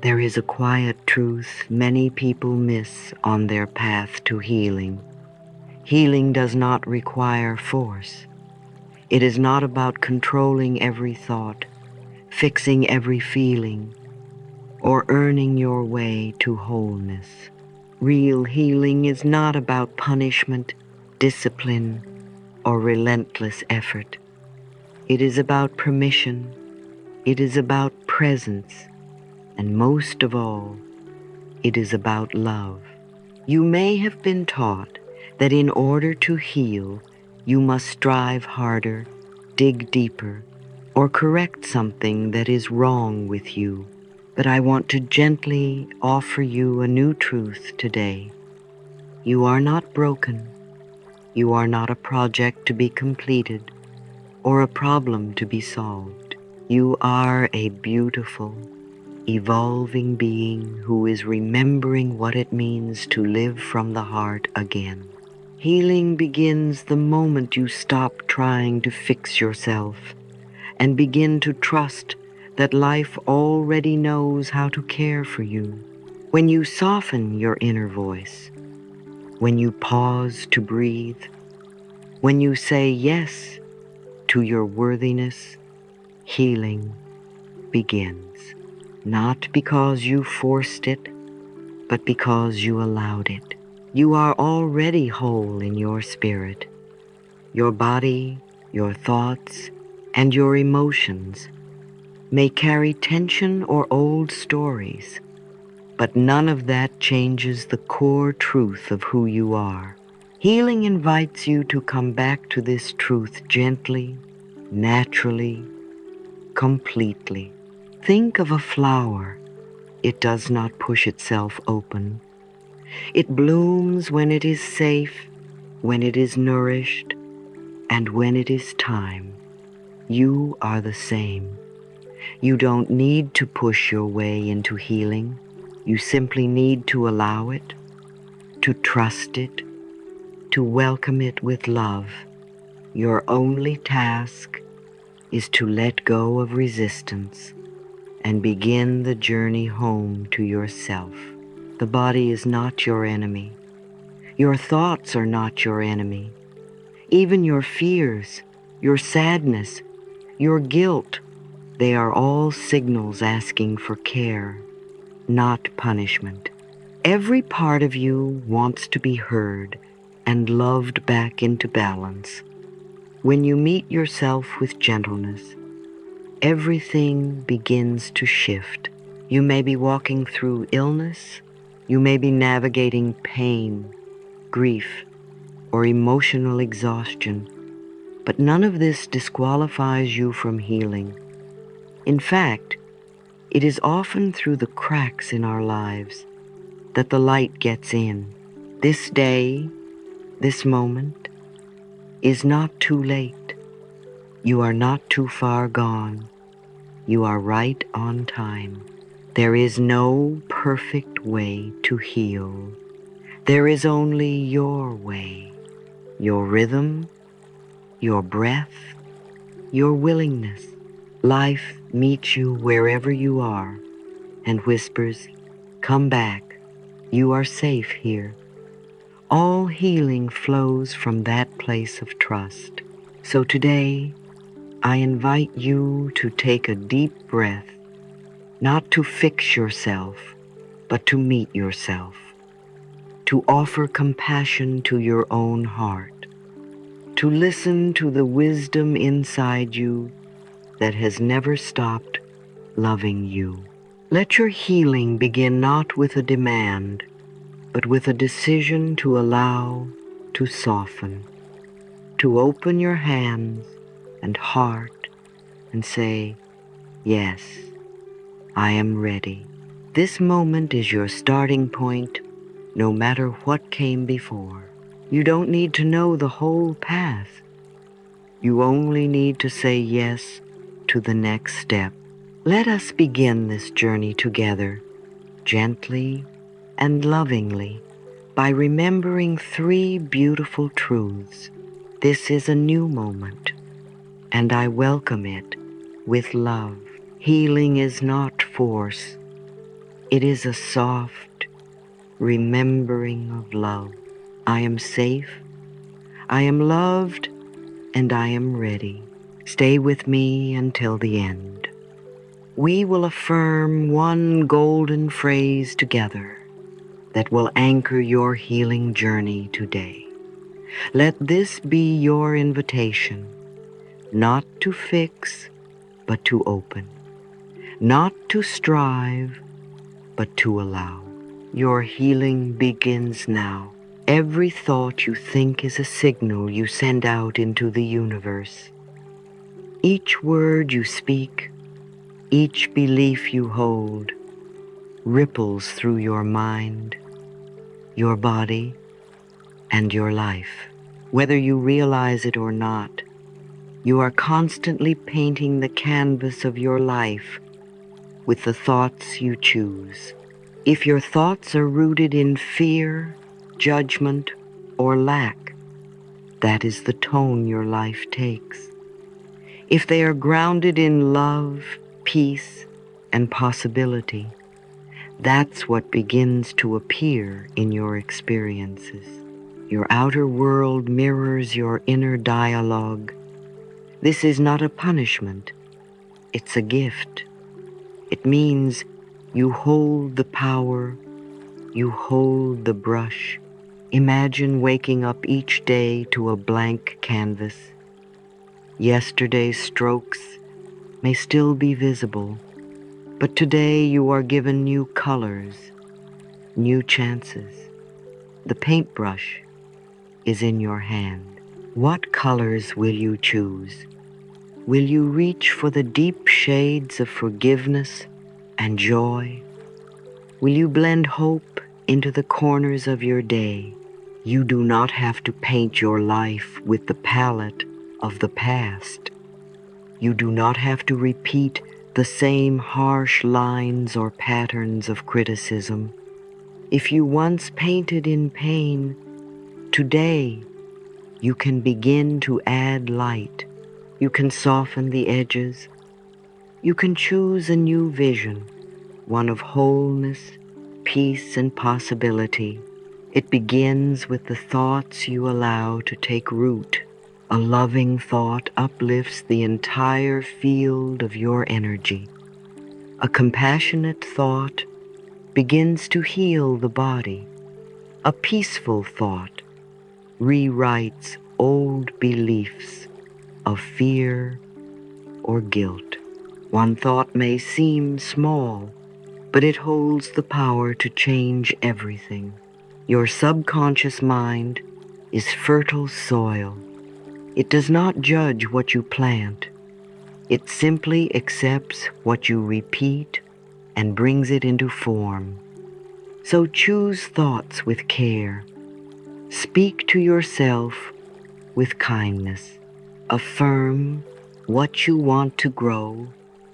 There is a quiet truth many people miss on their path to healing. Healing does not require force. It is not about controlling every thought, fixing every feeling, or earning your way to wholeness. Real healing is not about punishment, discipline, or relentless effort. It is about permission. It is about presence. And most of all, it is about love. You may have been taught that in order to heal, you must strive harder, dig deeper, or correct something that is wrong with you. But I want to gently offer you a new truth today. You are not broken. You are not a project to be completed or a problem to be solved. You are a beautiful, evolving being who is remembering what it means to live from the heart again. Healing begins the moment you stop trying to fix yourself and begin to trust that life already knows how to care for you. When you soften your inner voice, when you pause to breathe, when you say yes to your worthiness, healing begins. Not because you forced it, but because you allowed it. You are already whole in your spirit. Your body, your thoughts, and your emotions may carry tension or old stories, but none of that changes the core truth of who you are. Healing invites you to come back to this truth gently, naturally, completely. Think of a flower. It does not push itself open. It blooms when it is safe, when it is nourished, and when it is time. You are the same. You don't need to push your way into healing. You simply need to allow it, to trust it, to welcome it with love. Your only task is to let go of resistance and begin the journey home to yourself. The body is not your enemy. Your thoughts are not your enemy. Even your fears, your sadness, your guilt, they are all signals asking for care, not punishment. Every part of you wants to be heard and loved back into balance. When you meet yourself with gentleness, everything begins to shift. You may be walking through illness. You may be navigating pain, grief, or emotional exhaustion, but none of this disqualifies you from healing. In fact, it is often through the cracks in our lives that the light gets in. This day, this moment, is not too late. You are not too far gone. You are right on time. There is no perfect way to heal. There is only your way, your rhythm, your breath, your willingness. Life meets you wherever you are and whispers, "Come back. You are safe here." All healing flows from that place of trust. So today, I invite you to take a deep breath, not to fix yourself, but to meet yourself, to offer compassion to your own heart, to listen to the wisdom inside you that has never stopped loving you. Let your healing begin not with a demand, but with a decision to allow, to soften, to open your hands and heart and say, "Yes, I am ready." This moment is your starting point, no matter what came before. You don't need to know the whole path. You only need to say yes to the next step. Let us begin this journey together, gently and lovingly, by remembering 3 beautiful truths. This is a new moment, and I welcome it with love. Healing is not force. It is a soft remembering of love. I am safe, I am loved, and I am ready. Stay with me until the end. We will affirm one golden phrase together that will anchor your healing journey today. Let this be your invitation, not to fix, but to open, not to strive, but to allow. Your healing begins now. Every thought you think is a signal you send out into the universe. Each word you speak, each belief you hold, ripples through your mind, your body, and your life. Whether you realize it or not, you are constantly painting the canvas of your life with the thoughts you choose. If your thoughts are rooted in fear, judgment, or lack, that is the tone your life takes. If they are grounded in love, peace, and possibility, that's what begins to appear in your experiences. Your outer world mirrors your inner dialogue. This is not a punishment, it's a gift. It means you hold the power, you hold the brush. Imagine waking up each day to a blank canvas. Yesterday's strokes may still be visible, but today you are given new colors, new chances. The paintbrush is in your hand. What colors will you choose? Will you reach for the deep shades of forgiveness and joy? Will you blend hope into the corners of your day? You do not have to paint your life with the palette of the past. You do not have to repeat the same harsh lines or patterns of criticism. If you once painted in pain, today you can begin to add light. You can soften the edges. You can choose a new vision, one of wholeness, peace, and possibility. It begins with the thoughts you allow to take root. A loving thought uplifts the entire field of your energy. A compassionate thought begins to heal the body. A peaceful thought rewrites old beliefs of fear or guilt. One thought may seem small, but it holds the power to change everything. Your subconscious mind is fertile soil. It does not judge what you plant. It simply accepts what you repeat and brings it into form. So choose thoughts with care. Speak to yourself with kindness. Affirm what you want to grow.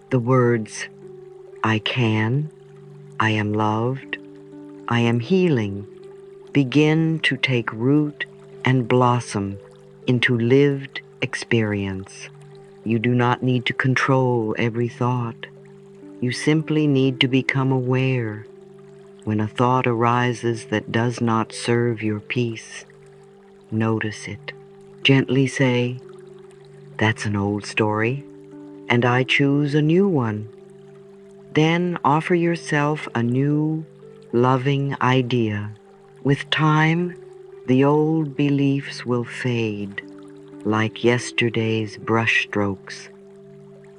The words, I can, I am loved, I am healing, begin to take root and blossom into lived experience. You do not need to control every thought. You simply need to become aware. When a thought arises that does not serve your peace, notice it. Gently say, that's an old story, and I choose a new one. Then offer yourself a new, loving idea. With time, the old beliefs will fade, like yesterday's brushstrokes,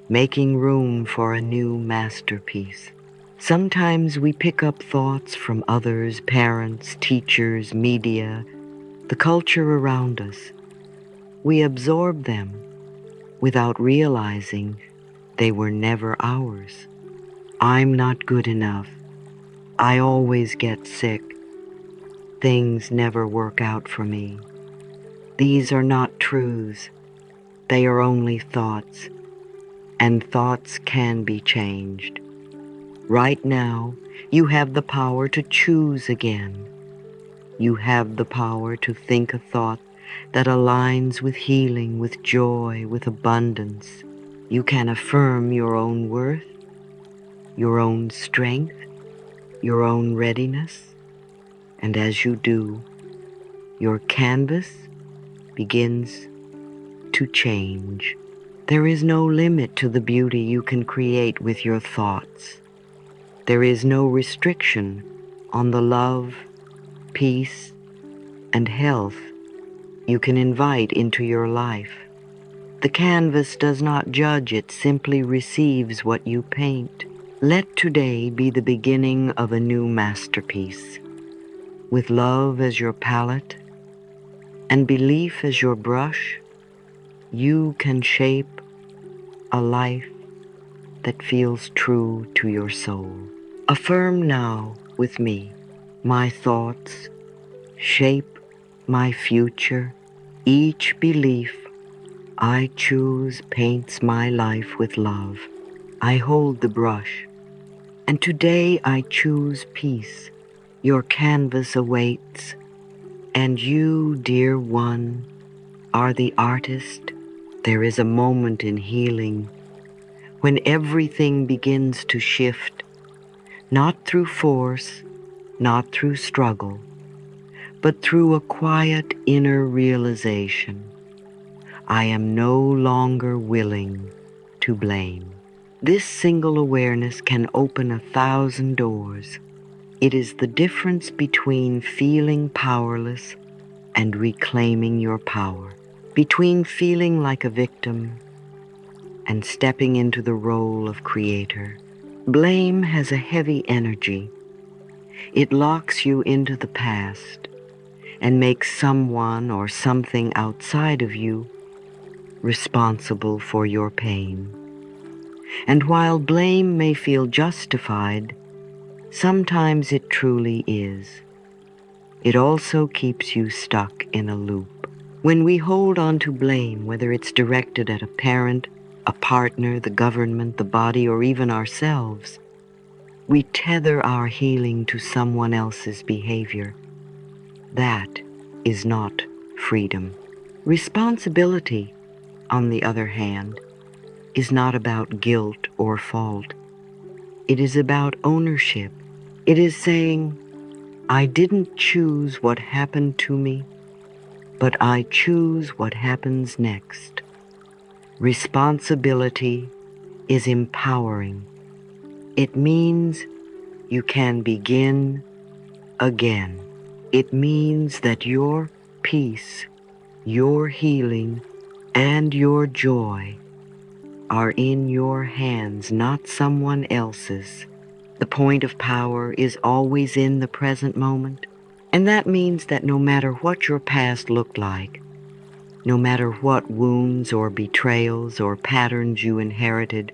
making room for a new masterpiece. Sometimes we pick up thoughts from others, parents, teachers, media, the culture around us. We absorb them without realizing they were never ours. I'm not good enough. I always get sick. Things never work out for me. These are not truths. They are only thoughts, and thoughts can be changed. Right now, you have the power to choose again. You have the power to think a thought that aligns with healing, with joy, with abundance. You can affirm your own worth, your own strength, your own readiness, and as you do, your canvas begins to change. There is no limit to the beauty you can create with your thoughts. There is no restriction on the love, peace, and health you can invite into your life. The canvas does not judge, it simply receives what you paint. Let today be the beginning of a new masterpiece. With love as your palette and belief as your brush, you can shape a life that feels true to your soul. Affirm now with me, my thoughts shape my future. Each belief I choose paints my life with love. I hold the brush, and today I choose peace. Your canvas awaits, and you, dear one, are the artist. There is a moment in healing when everything begins to shift, not through force, not through struggle, but through a quiet inner realization. I am no longer willing to blame. This single awareness can open 1,000 doors. It is the difference between feeling powerless and reclaiming your power, between feeling like a victim and stepping into the role of creator. Blame has a heavy energy. It locks you into the past and makes someone or something outside of you responsible for your pain. And while blame may feel justified, sometimes it truly is. It also keeps you stuck in a loop. When we hold on to blame, whether it's directed at a parent, a partner, the government, the body, or even ourselves, we tether our healing to someone else's behavior. That is not freedom. Responsibility, on the other hand, is not about guilt or fault. It is about ownership. It is saying, I didn't choose what happened to me, but I choose what happens next. Responsibility is empowering. It means you can begin again. It means that your peace, your healing, and your joy are in your hands, not someone else's. The point of power is always in the present moment, and that means that no matter what your past looked like, no matter what wounds or betrayals or patterns you inherited,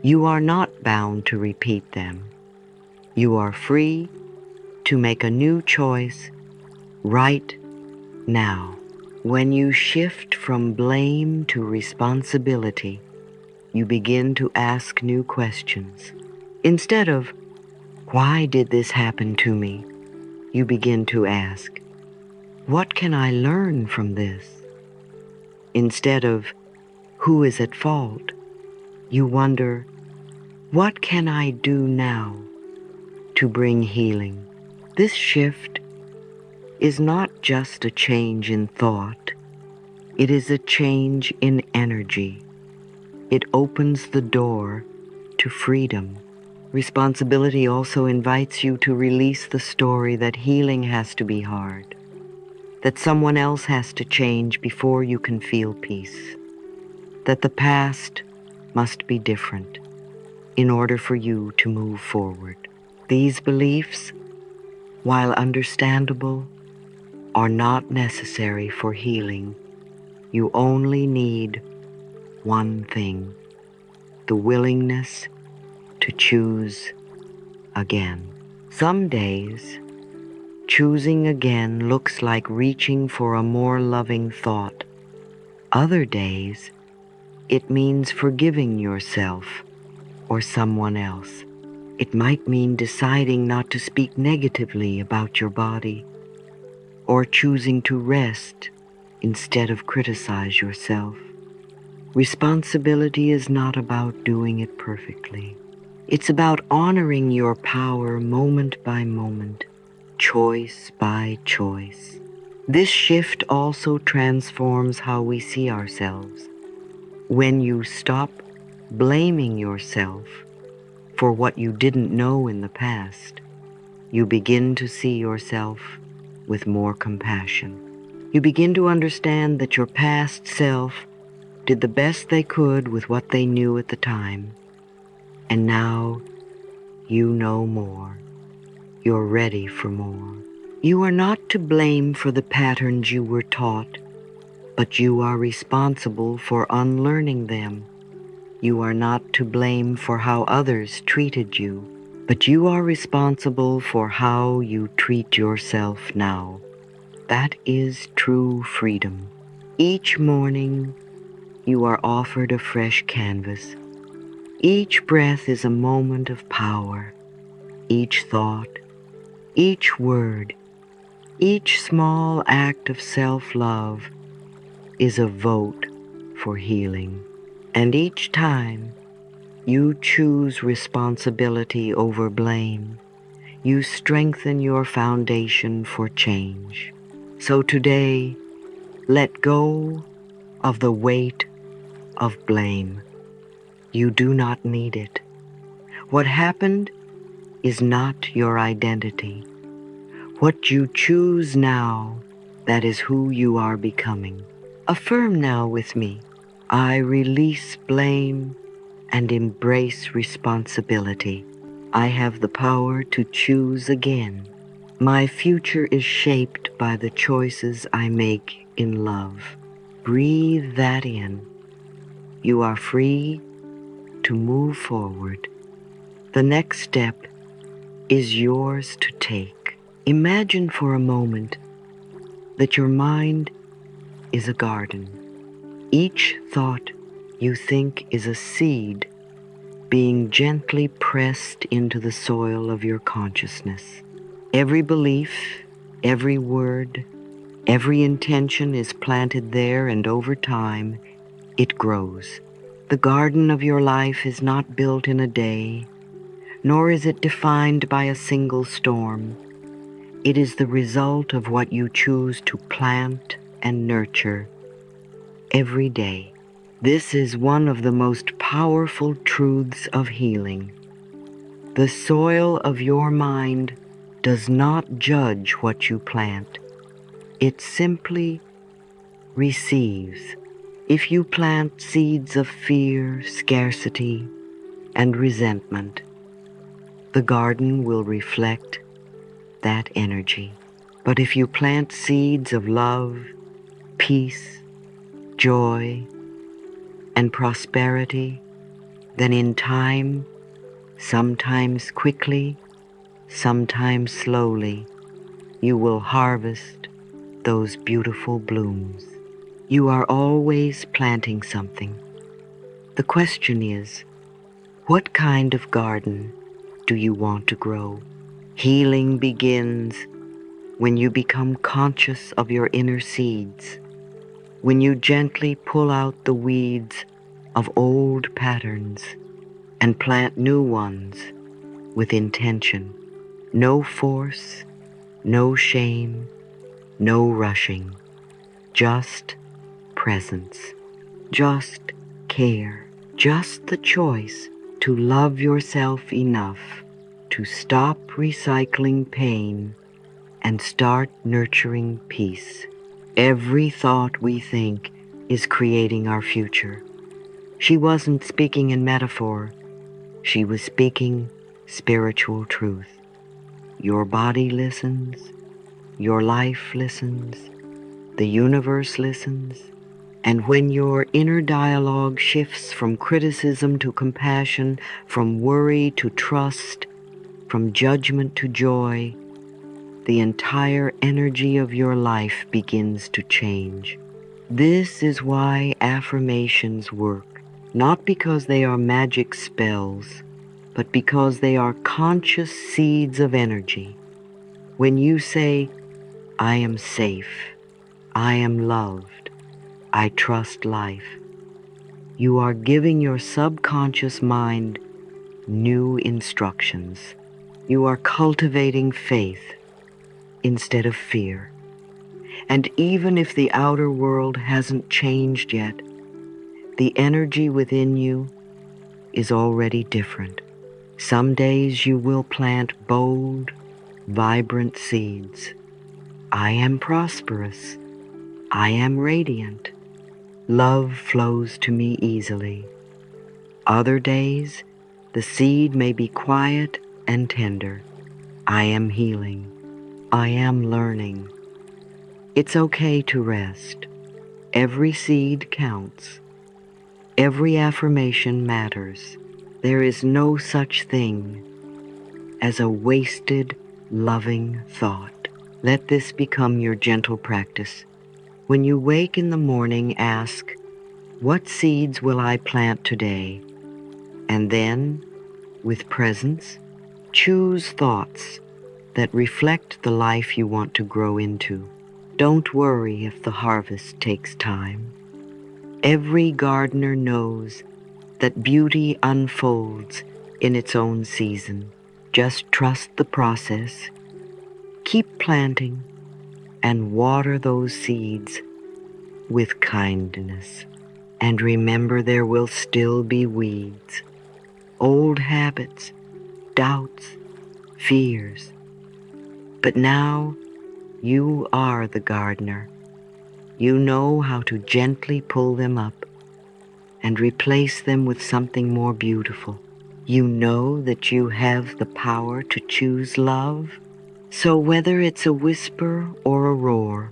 you are not bound to repeat them. You are free to make a new choice right now. When you shift from blame to responsibility, you begin to ask new questions. Instead of, why did this happen to me? You begin to ask, what can I learn from this? Instead of, who is at fault? You wonder, what can I do now to bring healing? This shift is not just a change in thought, it is a change in energy. It opens the door to freedom. Responsibility also invites you to release the story that healing has to be hard, that someone else has to change before you can feel peace, that the past must be different in order for you to move forward. These beliefs, while understandable, are not necessary for healing. You only need one thing: the willingness to choose again. Some days, choosing again looks like reaching for a more loving thought. Other days, it means forgiving yourself or someone else. It might mean deciding not to speak negatively about your body, or choosing to rest instead of criticize yourself. Responsibility is not about doing it perfectly. It's about honoring your power moment by moment, choice by choice. This shift also transforms how we see ourselves. When you stop blaming yourself for what you didn't know in the past, you begin to see yourself with more compassion. You begin to understand that your past self did the best they could with what they knew at the time, and now you know more. You're ready for more. You are not to blame for the patterns you were taught, but you are responsible for unlearning them. You are not to blame for how others treated you, but you are responsible for how you treat yourself now. That is true freedom. Each morning, you are offered a fresh canvas. Each breath is a moment of power. Each thought, each word, each small act of self-love is a vote for healing. And each time you choose responsibility over blame, you strengthen your foundation for change. So today, let go of the weight of blame. You do not need it. What happened is not your identity. What you choose now, that is who you are becoming. Affirm now with me. I release blame and embrace responsibility. I have the power to choose again. My future is shaped by the choices I make in love. Breathe that in. You are free to move forward. The next step is yours to take. Imagine for a moment that your mind is a garden. Each thought you think is a seed being gently pressed into the soil of your consciousness. Every belief, every word, every intention is planted there, and over time, it grows. The garden of your life is not built in a day, nor is it defined by a single storm. It is the result of what you choose to plant and nurture every day. This is one of the most powerful truths of healing. The soil of your mind does not judge what you plant. It simply receives. If you plant seeds of fear, scarcity, and resentment, the garden will reflect that energy. But if you plant seeds of love, peace, joy, and prosperity, then in time, sometimes quickly, sometimes slowly, you will harvest those beautiful blooms. You are always planting something. The question is, what kind of garden do you want to grow? Healing begins when you become conscious of your inner seeds, when you gently pull out the weeds of old patterns and plant new ones with intention. No force, no shame, no rushing, just presence, just care, just the choice to love yourself enough to stop recycling pain and start nurturing peace. Every thought we think is creating our future. She wasn't speaking in metaphor. She was speaking spiritual truth. Your body listens. Your life listens. The universe listens. And when your inner dialogue shifts from criticism to compassion, from worry to trust, from judgment to joy, the entire energy of your life begins to change. This is why affirmations work, not because they are magic spells, but because they are conscious seeds of energy. When you say, I am safe, I am loved, I trust life, you are giving your subconscious mind new instructions. You are cultivating faith instead of fear. And even if the outer world hasn't changed yet, the energy within you is already different. Some days you will plant bold, vibrant seeds. I am prosperous. I am radiant. Love flows to me easily. Other days, the seed may be quiet and tender. I am healing. I am learning. It's okay to rest. Every seed counts. Every affirmation matters. There is no such thing as a wasted, loving thought. Let this become your gentle practice. When you wake in the morning, ask, "What seeds will I plant today?" And then, with presence, choose thoughts that reflect the life you want to grow into. Don't worry if the harvest takes time. Every gardener knows that beauty unfolds in its own season. Just trust the process. Keep planting and water those seeds with kindness. And remember, there will still be weeds, old habits, doubts, fears. But now you are the gardener. You know how to gently pull them up and replace them with something more beautiful. You know that you have the power to choose love. So whether it's a whisper or a roar,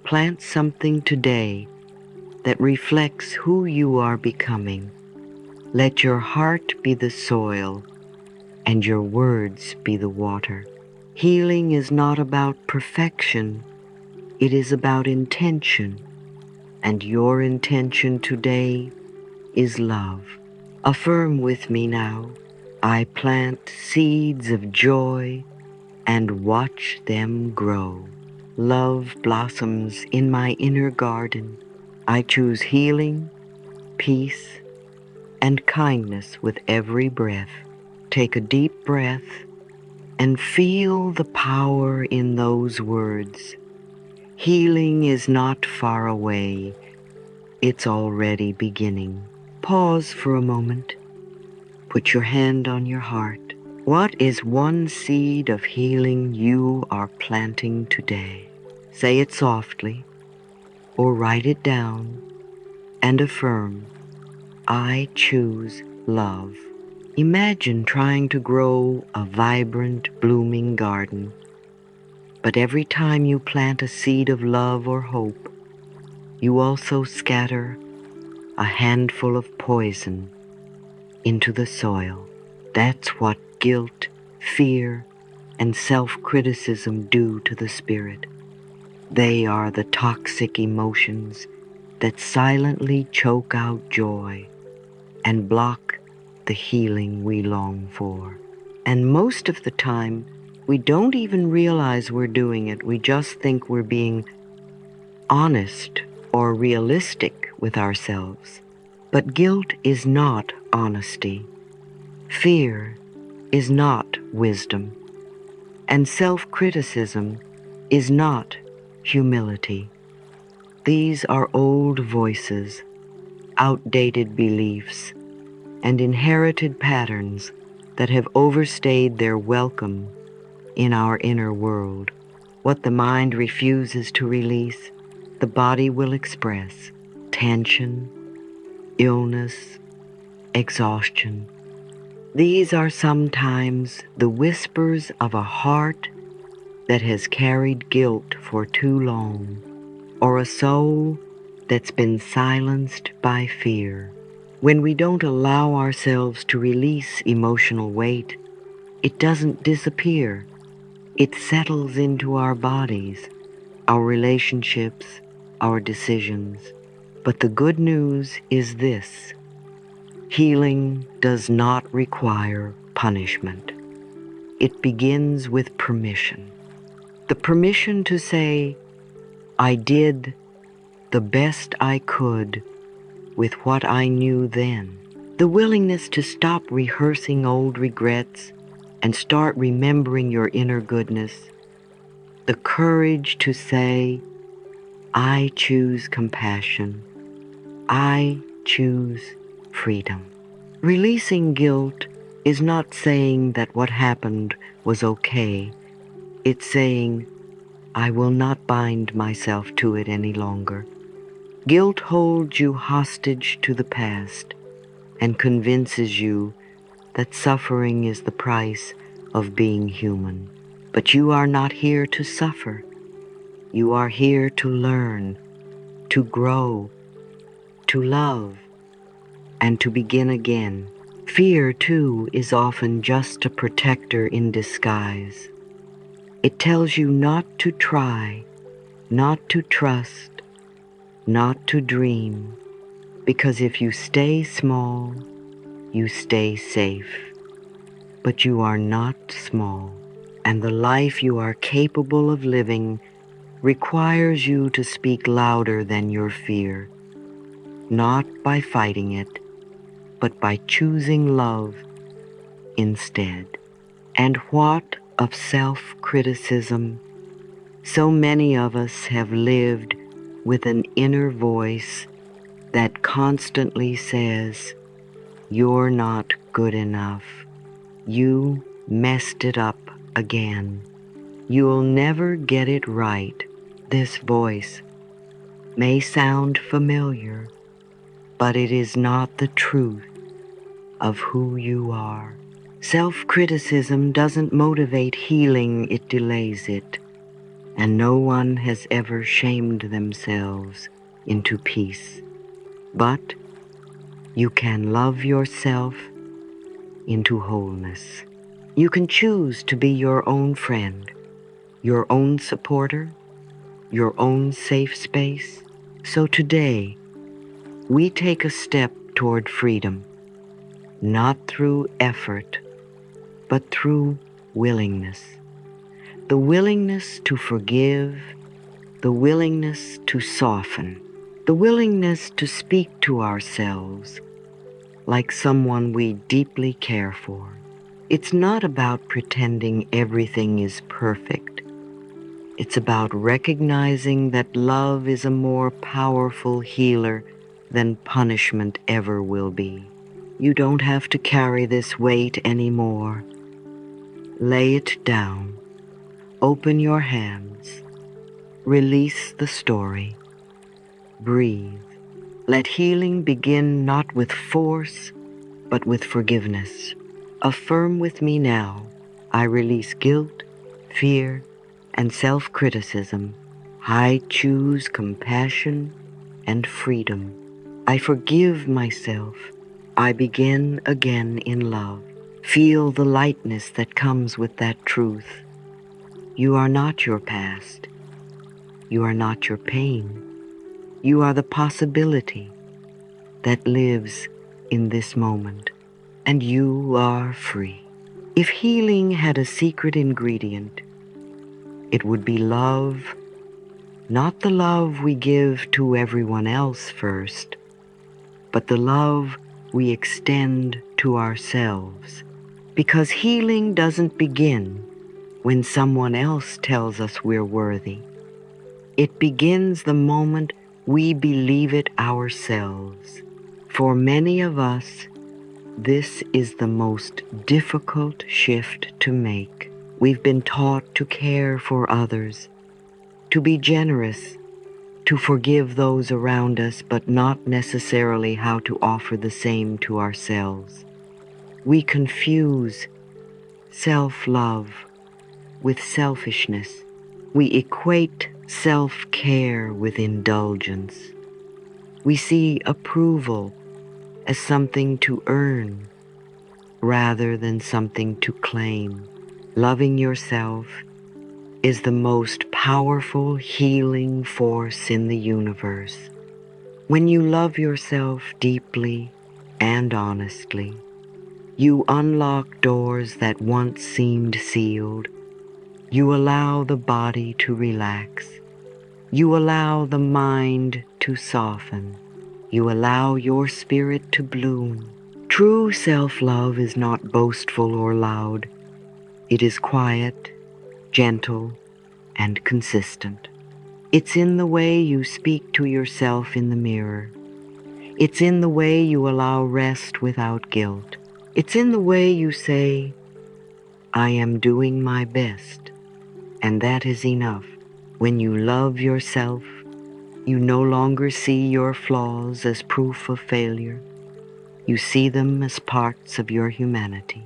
plant something today that reflects who you are becoming. Let your heart be the soil and your words be the water. Healing is not about perfection. It is about intention. And your intention today is love. Affirm with me now. I plant seeds of joy and watch them grow. Love blossoms in my inner garden. I choose healing, peace, and kindness with every breath. Take a deep breath and feel the power in those words. Healing is not far away. It's already beginning. Pause for a moment. Put your hand on your heart. What is one seed of healing you are planting today? Say it softly or write it down and affirm, I choose love. Imagine trying to grow a vibrant, blooming garden. But every time you plant a seed of love or hope, you also scatter a handful of poison into the soil. That's what guilt, fear, and self-criticism do to the spirit. They are the toxic emotions that silently choke out joy and block the healing we long for. And most of the time, we don't even realize we're doing it. We just think we're being honest or realistic with ourselves. But guilt is not honesty. Fear is not wisdom. And self-criticism is not humility. These are old voices, outdated beliefs, and inherited patterns that have overstayed their welcome in our inner world. What the mind refuses to release, the body will express. Tension, illness, exhaustion. These are sometimes the whispers of a heart that has carried guilt for too long, or a soul that's been silenced by fear. When we don't allow ourselves to release emotional weight, it doesn't disappear. It settles into our bodies, our relationships, our decisions. But the good news is this: healing does not require punishment. It begins with permission. The permission to say, I did the best I could with what I knew then. The willingness to stop rehearsing old regrets and start remembering your inner goodness. The courage to say, I choose compassion. I choose freedom. Releasing guilt is not saying that what happened was okay. It's saying, I will not bind myself to it any longer. Guilt holds you hostage to the past and convinces you that suffering is the price of being human. But you are not here to suffer. You are here to learn, to grow, to love, and to begin again. Fear, too, is often just a protector in disguise. It tells you not to try, not to trust, not to dream, because if you stay small, you stay safe. But you are not small, and the life you are capable of living requires you to speak louder than your fear, not by fighting it, but by choosing love instead. And what of self-criticism? So many of us have lived with an inner voice that constantly says, you're not good enough. You messed it up again. You'll never get it right. This voice may sound familiar, but it is not the truth of who you are. Self-criticism doesn't motivate healing, it delays it. And no one has ever shamed themselves into peace. But you can love yourself into wholeness. You can choose to be your own friend, your own supporter, your own safe space. So today, we take a step toward freedom, not through effort, but through willingness. The willingness to forgive, the willingness to soften, the willingness to speak to ourselves like someone we deeply care for. It's not about pretending everything is perfect. It's about recognizing that love is a more powerful healer than punishment ever will be. You don't have to carry this weight anymore. Lay it down. Open your hands. Release the story. Breathe. Let healing begin not with force, but with forgiveness. Affirm with me now, I release guilt, fear, and self-criticism. I choose compassion and freedom. I forgive myself. I begin again in love. Feel the lightness that comes with that truth. You are not your past. You are not your pain. You are the possibility that lives in this moment, and you are free. If healing had a secret ingredient, it would be love, not the love we give to everyone else first, but the love we extend to ourselves. Because healing doesn't begin when someone else tells us we're worthy. It begins the moment we believe it ourselves. For many of us, this is the most difficult shift to make. We've been taught to care for others, to be generous, to forgive those around us, but not necessarily how to offer the same to ourselves. We confuse self-love with selfishness. We equate self-care with indulgence. We see approval as something to earn rather than something to claim. Loving yourself is the most powerful healing force in the universe. When you love yourself deeply and honestly, you unlock doors that once seemed sealed. You allow the body to relax. You allow the mind to soften. You allow your spirit to bloom. True self-love is not boastful or loud. It is quiet, gentle, and consistent. It's in the way you speak to yourself in the mirror. It's in the way you allow rest without guilt. It's in the way you say, I am doing my best, and that is enough. When you love yourself, you no longer see your flaws as proof of failure. You see them as parts of your humanity.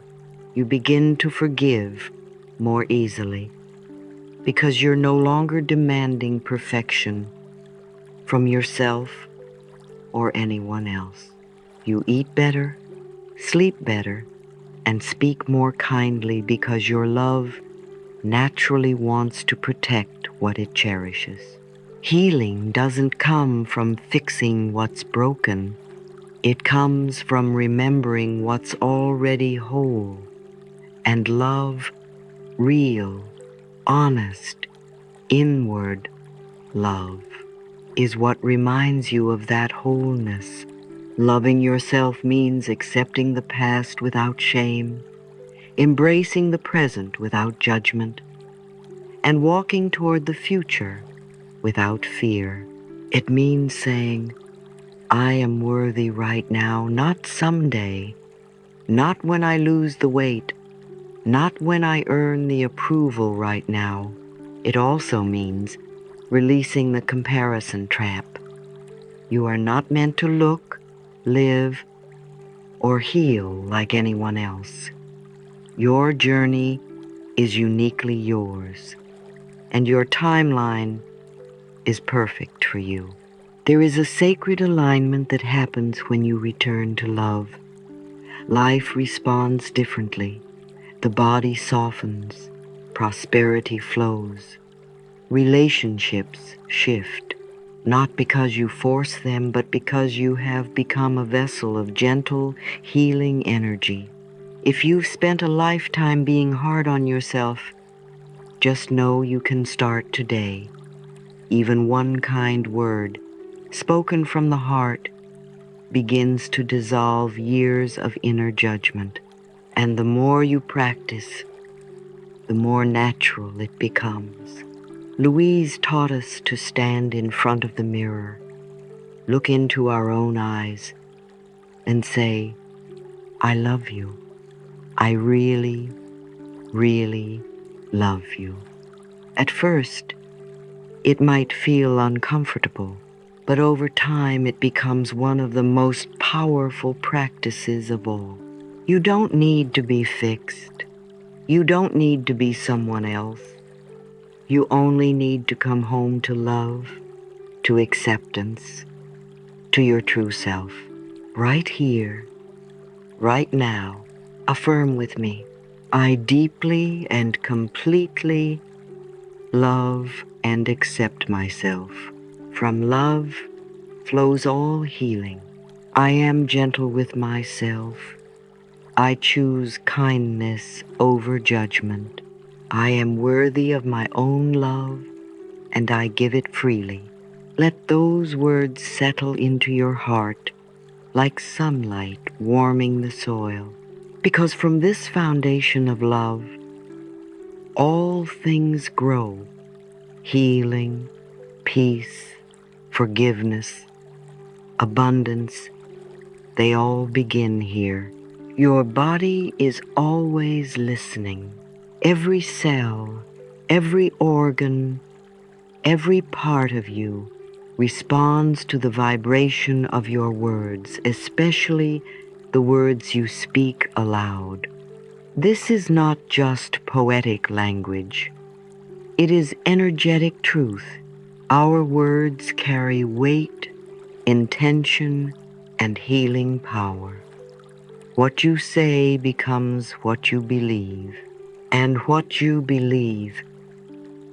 You begin to forgive more easily because you're no longer demanding perfection from yourself or anyone else. You eat better, sleep better, and speak more kindly because your love naturally wants to protect what it cherishes. Healing doesn't come from fixing what's broken. It comes from remembering what's already whole. And love, real, honest, inward love, is what reminds you of that wholeness. Loving yourself means accepting the past without shame, embracing the present without judgment, and walking toward the future without fear. It means saying, I am worthy right now, not someday, not when I lose the weight, not when I earn the approval right now. It also means releasing the comparison trap. You are not meant to look, live, or heal like anyone else. Your journey is uniquely yours, and your timeline is perfect for you. There is a sacred alignment that happens when you return to love. Life responds differently. The body softens, prosperity flows, relationships shift, not because you force them, but because you have become a vessel of gentle, healing energy. If you've spent a lifetime being hard on yourself, just know you can start today. Even one kind word, spoken from the heart, begins to dissolve years of inner judgment. And the more you practice, the more natural it becomes. Louise taught us to stand in front of the mirror, look into our own eyes, and say, I love you. I really, really love you. At first, it might feel uncomfortable, but over time it becomes one of the most powerful practices of all. You don't need to be fixed. You don't need to be someone else. You only need to come home to love, to acceptance, to your true self. Right here, right now, affirm with me. I deeply and completely love and accept myself. From love flows all healing. I am gentle with myself. I choose kindness over judgment. I am worthy of my own love, and I give it freely. Let those words settle into your heart like sunlight warming the soil, because from this foundation of love, all things grow. Healing, peace, forgiveness, abundance, they all begin here. Your body is always listening. Every cell, every organ, every part of you responds to the vibration of your words, especially the words you speak aloud. This is not just poetic language. It is energetic truth. Our words carry weight, intention, and healing power. What you say becomes what you believe, and what you believe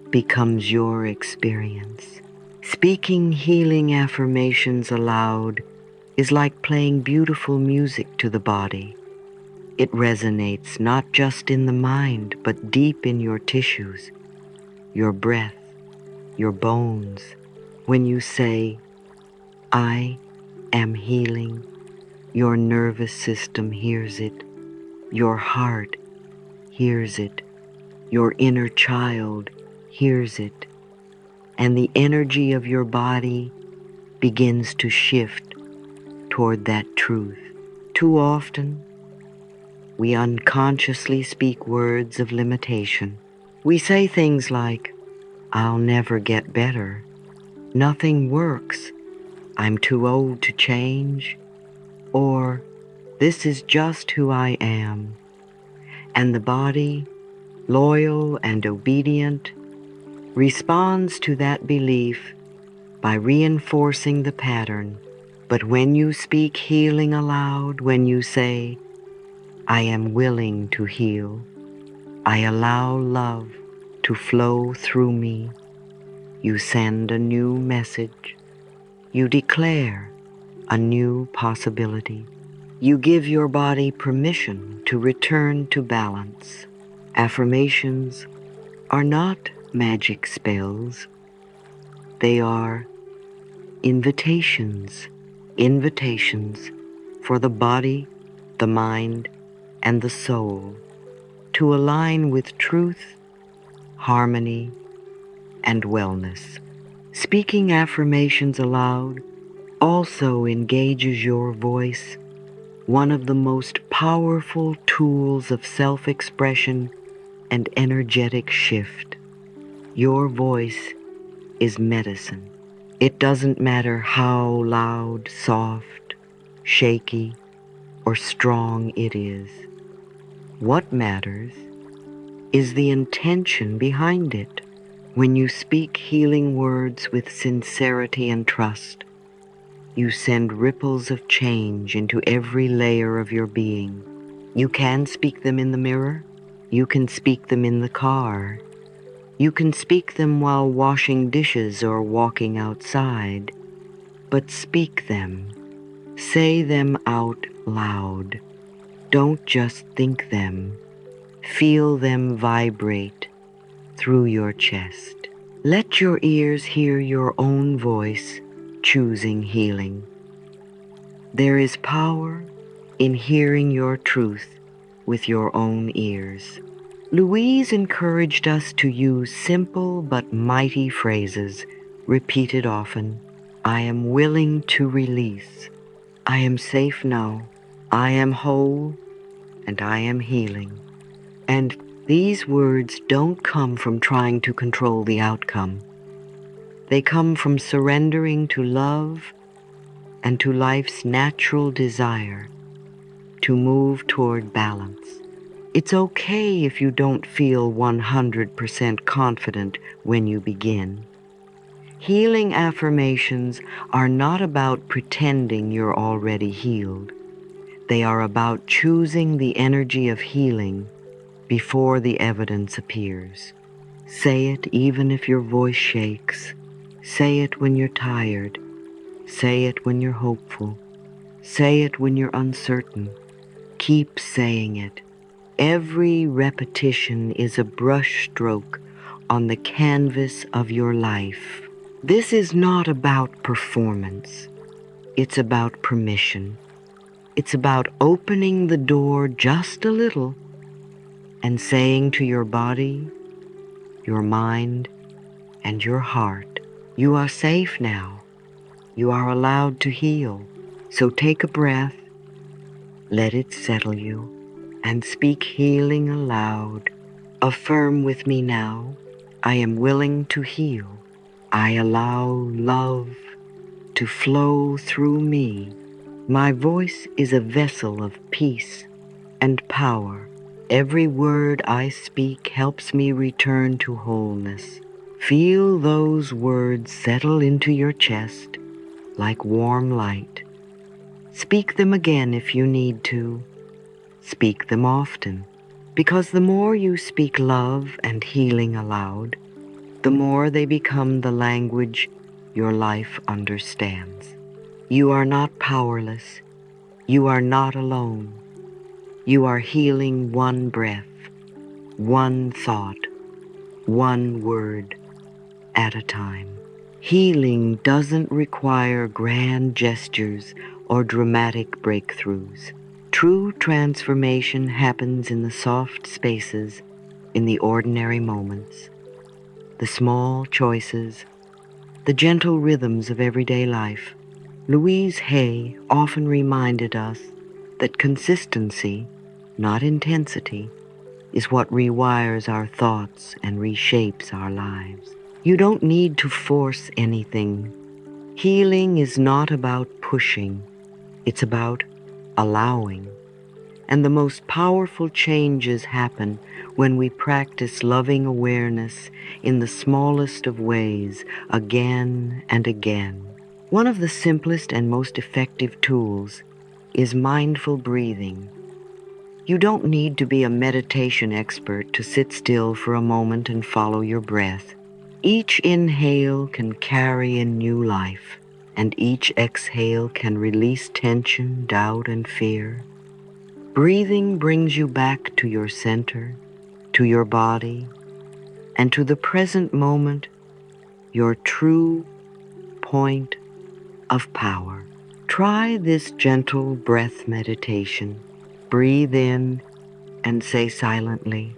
becomes your experience. Speaking healing affirmations aloud is like playing beautiful music to the body. It resonates not just in the mind, but deep in your tissues, your breath, your bones. When you say, I am healing, Your nervous system hears it. Your heart hears it. Your inner child hears it. And the energy of your body begins to shift toward that truth. Too often, we unconsciously speak words of limitation. We say things like, "I'll never get better," "Nothing works," "I'm too old to change," or "This is just who I am." And the body, loyal and obedient, responds to that belief by reinforcing the pattern. But when you speak healing aloud, when you say, "I am willing to heal," "I allow love to flow through me," you send a new message. You declare a new possibility. You give your body permission to return to balance. Affirmations are not magic spells. They are invitations for the body, the mind, and the soul to align with truth, harmony, and wellness. Speaking affirmations aloud also engages your voice, one of the most powerful tools of self-expression and energetic shift. Your voice is medicine. It doesn't matter how loud, soft, shaky, or strong it is. What matters is the intention behind it. When you speak healing words with sincerity and trust, you send ripples of change into every layer of your being. You can speak them in the mirror. You can speak them in the car. You can speak them while washing dishes or walking outside. But speak them. Say them out loud. Don't just think them. Feel them vibrate through your chest. Let your ears hear your own voice choosing healing. There is power in hearing your truth with your own ears. Louise encouraged us to use simple but mighty phrases, repeated often. I am willing to release. I am safe now. I am whole, and I am healing. And these words don't come from trying to control the outcome. They come from surrendering to love and to life's natural desire to move toward balance. It's okay if you don't feel 100% confident when you begin. Healing affirmations are not about pretending you're already healed. They are about choosing the energy of healing before the evidence appears. Say it even if your voice shakes. Say it when you're tired. Say it when you're hopeful. Say it when you're uncertain. Keep saying it. Every repetition is a brushstroke on the canvas of your life. This is not about performance. It's about permission. It's about opening the door just a little and saying to your body, your mind, and your heart, you are safe now. You are allowed to heal. So take a breath, let it settle you, and speak healing aloud. Affirm with me now, I am willing to heal. I allow love to flow through me. My voice is a vessel of peace and power. Every word I speak helps me return to wholeness. Feel those words settle into your chest like warm light. Speak them again if you need to. Speak them often, because the more you speak love and healing aloud, the more they become the language your life understands. You are not powerless. You are not alone. You are healing one breath, one thought, one word at a time. Healing doesn't require grand gestures or dramatic breakthroughs. True transformation happens in the soft spaces, in the ordinary moments, the small choices, the gentle rhythms of everyday life. Louise Hay often reminded us that consistency, not intensity, is what rewires our thoughts and reshapes our lives. You don't need to force anything. Healing is not about pushing, it's about allowing. And the most powerful changes happen when we practice loving awareness in the smallest of ways, again and again. One of the simplest and most effective tools is mindful breathing. You don't need to be a meditation expert to sit still for a moment and follow your breath. Each inhale can carry in new life, and each exhale can release tension, doubt, and fear. Breathing brings you back to your center, to your body, and to the present moment, your true point of power. Try this gentle breath meditation. Breathe in and say silently,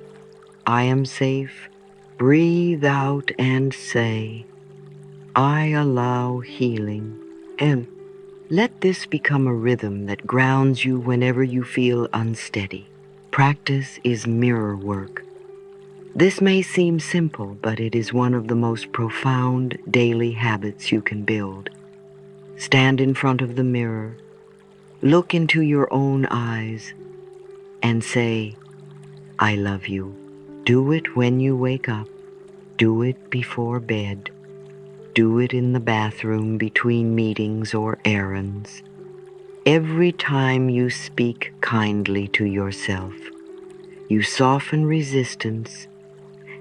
I am safe. Breathe out and say, I allow healing. And let this become a rhythm that grounds you whenever you feel unsteady. Practice is mirror work. This may seem simple, but it is one of the most profound daily habits you can build. Stand in front of the mirror, look into your own eyes, and say, I love you. Do it when you wake up. Do it before bed. Do it in the bathroom between meetings or errands. Every time you speak kindly to yourself, you soften resistance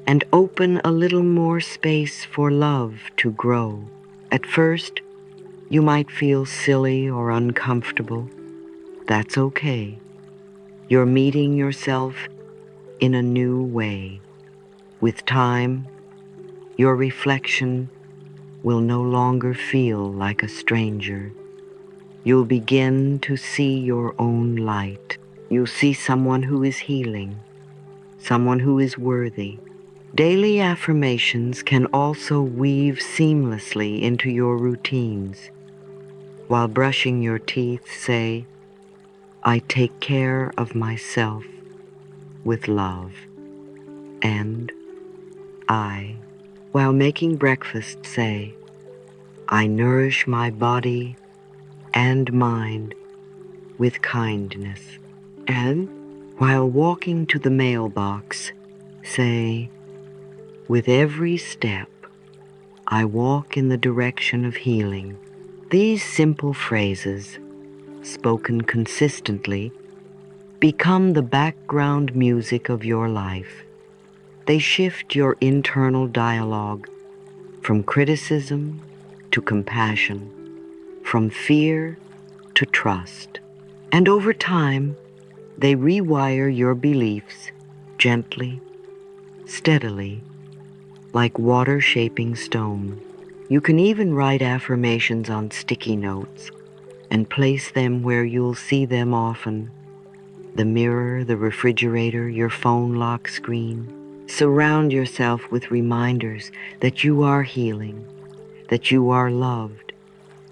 and open a little more space for love to grow. At first, you might feel silly or uncomfortable. That's okay. You're meeting yourself in a new way. With time, your reflection will no longer feel like a stranger. You'll begin to see your own light. You'll see someone who is healing, someone who is worthy. Daily affirmations can also weave seamlessly into your routines. While brushing your teeth, say, I take care of myself with love. And while making breakfast, say, I nourish my body and mind with kindness. And while walking to the mailbox, say, with every step, I walk in the direction of healing. These simple phrases, spoken consistently, become the background music of your life. They shift your internal dialogue from criticism to compassion, from fear to trust. And over time, they rewire your beliefs gently, steadily, like water shaping stone. You can even write affirmations on sticky notes and place them where you'll see them often. The mirror, the refrigerator, your phone lock screen. Surround yourself with reminders that you are healing, that you are loved,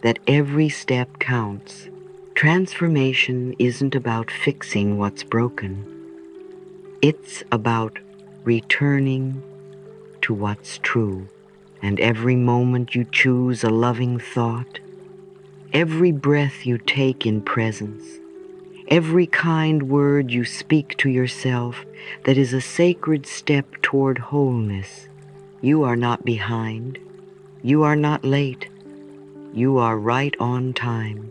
that every step counts. Transformation isn't about fixing what's broken. It's about returning to what's true. And every moment you choose a loving thought, every breath you take in presence, every kind word you speak to yourself that is a sacred step toward wholeness. You are not behind. You are not late. You are right on time.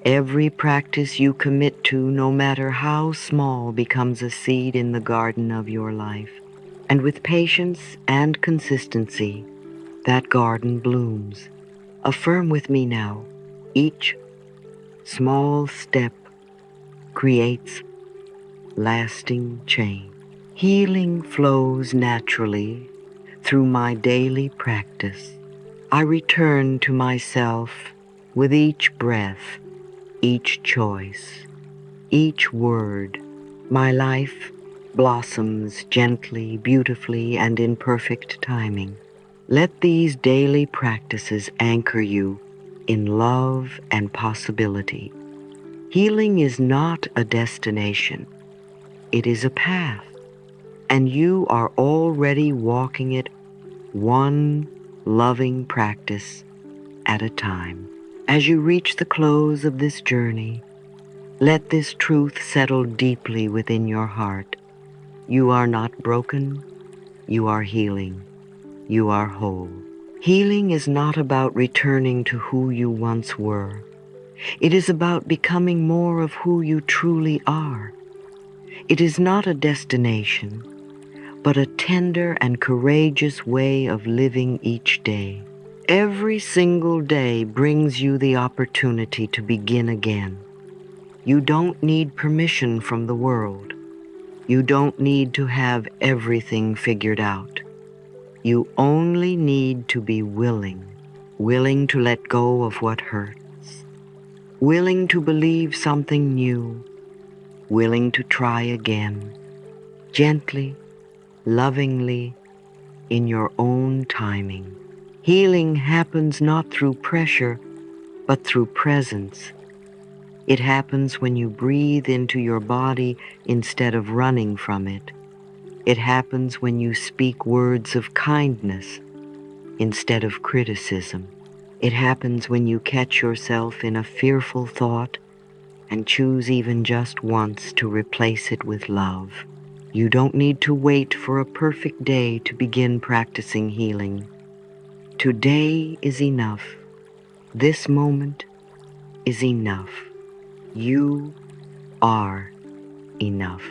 Every practice you commit to, no matter how small, becomes a seed in the garden of your life. And with patience and consistency, that garden blooms. Affirm with me now. Each small step creates lasting change. Healing flows naturally through my daily practice. I return to myself with each breath, each choice, each word. My life blossoms gently, beautifully, and in perfect timing. Let these daily practices anchor you in love and possibility. Healing is not a destination, it is a path, and you are already walking it one loving practice at a time. As you reach the close of this journey, let this truth settle deeply within your heart. You are not broken, you are healing, you are whole. Healing is not about returning to who you once were. It is about becoming more of who you truly are. It is not a destination, but a tender and courageous way of living each day. Every single day brings you the opportunity to begin again. You don't need permission from the world. You don't need to have everything figured out. You only need to be willing to let go of what hurts, willing to believe something new, willing to try again, gently, lovingly, in your own timing. Healing happens not through pressure, but through presence. It happens when you breathe into your body instead of running from it. It happens when you speak words of kindness instead of criticism. It happens when you catch yourself in a fearful thought and choose even just once to replace it with love. You don't need to wait for a perfect day to begin practicing healing. Today is enough. This moment is enough. You are enough.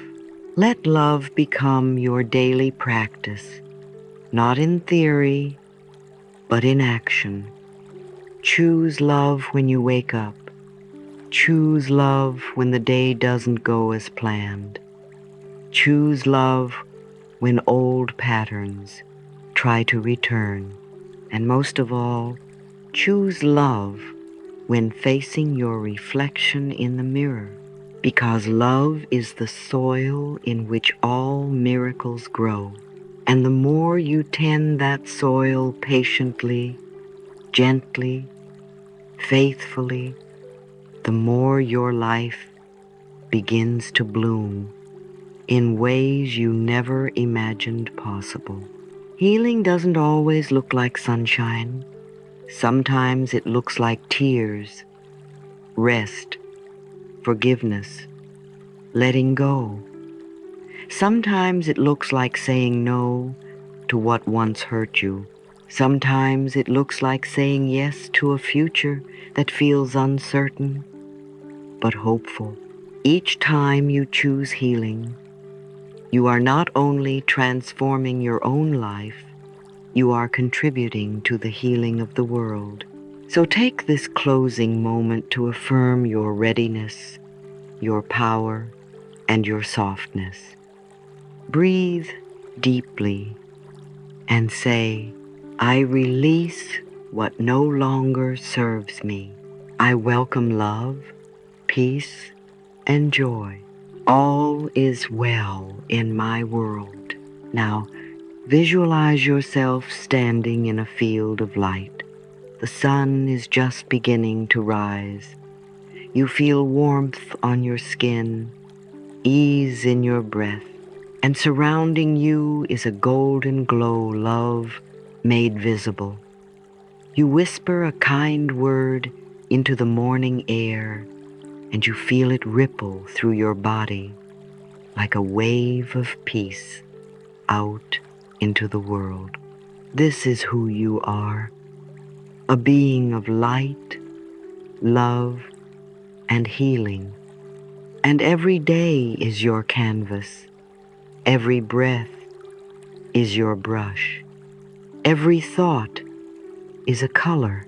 Let love become your daily practice, not in theory, but in action. Choose love when you wake up. Choose love when the day doesn't go as planned. Choose love when old patterns try to return. And most of all, choose love when facing your reflection in the mirror, because love is the soil in which all miracles grow. And the more you tend that soil patiently, gently, faithfully, the more your life begins to bloom in ways you never imagined possible. Healing doesn't always look like sunshine. Sometimes it looks like tears, rest, forgiveness, letting go. Sometimes it looks like saying no to what once hurt you. Sometimes it looks like saying yes to a future that feels uncertain but hopeful. Each time you choose healing, you are not only transforming your own life, you are contributing to the healing of the world. So take this closing moment to affirm your readiness, your power, and your softness. Breathe deeply and say, I release what no longer serves me. I welcome love, peace, and joy. All is well in my world. Now, visualize yourself standing in a field of light. The sun is just beginning to rise. You feel warmth on your skin, ease in your breath, and surrounding you is a golden glow, love made visible. You whisper a kind word into the morning air, and you feel it ripple through your body like a wave of peace out into the world. This is who you are, a being of light, love, and healing. And every day is your canvas. Every breath is your brush. Every thought is a color.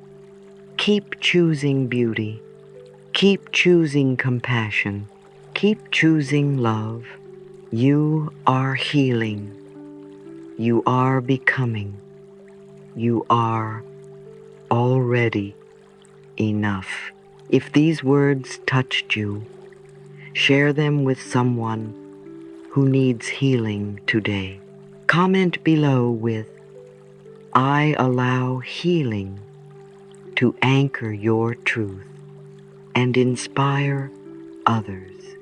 Keep choosing beauty. Keep choosing compassion. Keep choosing love. You are healing. You are becoming. You are already enough. If these words touched you, share them with someone who needs healing today. Comment below with, "I allow healing to anchor your truth and inspire others."